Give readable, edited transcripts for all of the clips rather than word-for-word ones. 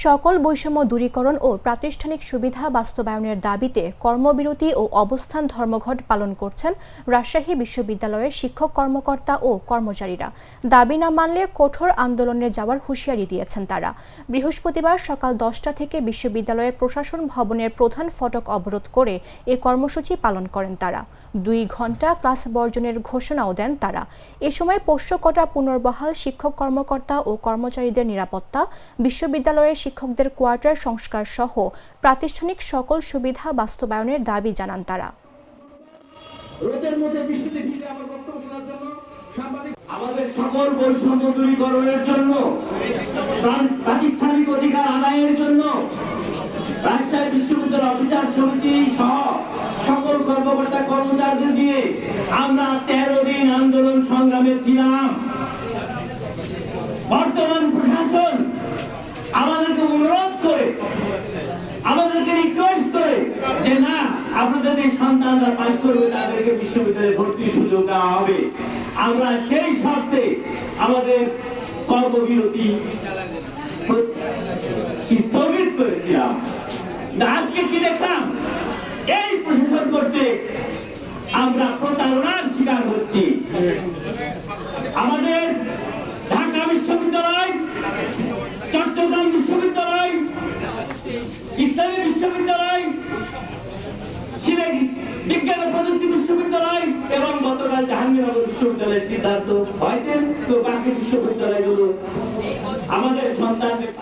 সকল বৈষম্য দূরীকরণ ও প্রাতিষ্ঠানিক সুবিধা বাস্তবায়নের দাবিতে কর্মবিরতি ও অবস্থান ধর্মঘট পালন করছেন রাজশাহী বিশ্ববিদ্যালয়ের শিক্ষক কর্মকর্তা ও কর্মচারীরা। দাবি না মানলে কঠোর আন্দোলনে যাওয়ার হুঁশিয়ারি দিয়েছেন তারা। বৃহস্পতিবার সকাল 10টা থেকে বিশ্ববিদ্যালয়ের প্রশাসন ভবনের প্রধান ফটক অবরোধ করে এ কর্মসূচি পালন করেন তারা। 2 ঘণ্টা ক্লাস বর্জনের ঘোষণাও দেন তারা। এ সময় পোষ্যকটা পুনর্বহাল, শিক্ষক কর্মকর্তা ও কর্মচারীদের নিরাপত্তা, বিশ্ববিদ্যালয়ের শিক্ষকদের কোয়ার্টার সংস্কার সহ প্রাতিষ্ঠানিক সকল সুবিধা বাস্তবায়নের দাবি জানান তারা। আমাদের সকল বৈষম্য দূরীকরণের জন্য, প্রাতিষ্ঠানিক অধিকার আদায়ের জন্য রাজশাহী বিশ্ববিদ্যালয় অফিসার সমিতি সহ সকল কর্মকর্তা কর্মচারীদের নিয়ে আমরা 13 দিন আন্দোলন সংগ্রামে ছিলাম। বর্তমান প্রশাসন আমাদেরকে অনুরোধ করে, আমাদেরকে রিকোয়েস্ট করে যে না, আপনাদের যে সন্তানরা পাস করবে তাদেরকে বিশ্ববিদ্যালয়ে ভর্তির সুযোগ দেওয়া হবে। আমরা সেই শর্তে আমাদের কর্মবিরতি স্থগিত করেছিলাম। আজকে কি দেখলাম, এই প্রশাসন করতে আমরা প্রতারণার শিকার হচ্ছি। আমাদের ঢাকা বিশ্ববিদ্যালয়, চট্টগ্রাম বিশ্ববিদ্যালয়, ইসলামী বিশ্ববিদ্যালয়, সিলেট বিজ্ঞান ও প্রযুক্তি বিশ্ববিদ্যালয় এবং গতকাল জাহাঙ্গীরনগর বিশ্ববিদ্যালয়ের সিদ্ধান্ত হয়েছে, তো বাকি বিশ্ববিদ্যালয়গুলো আমাদের সন্তানদের।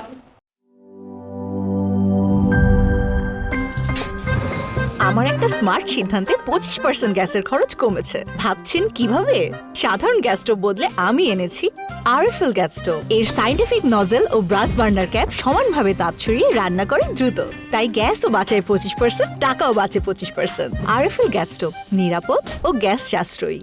আমার একটা স্মার্ট সিদ্ধান্তে 25% গ্যাসের খরচ কমেছে। ভাবছেন কিভাবে? সাধারণ গ্যাস স্টোভ বদলে আমি এনেছি আরএফএল গ্যাস স্টোভ। এর সাইন্টিফিক নজল ও ব্রাস বার্নার ক্যাপ সমানভাবে তাপ ছড়িয়ে রান্না করে দ্রুত, তাই গ্যাসও বাঁচায় 25%, টাকাও বাঁচে 25%। আরএফএল গ্যাস স্টোভ নিরাপদ ও গ্যাস সাশ্রয়ী।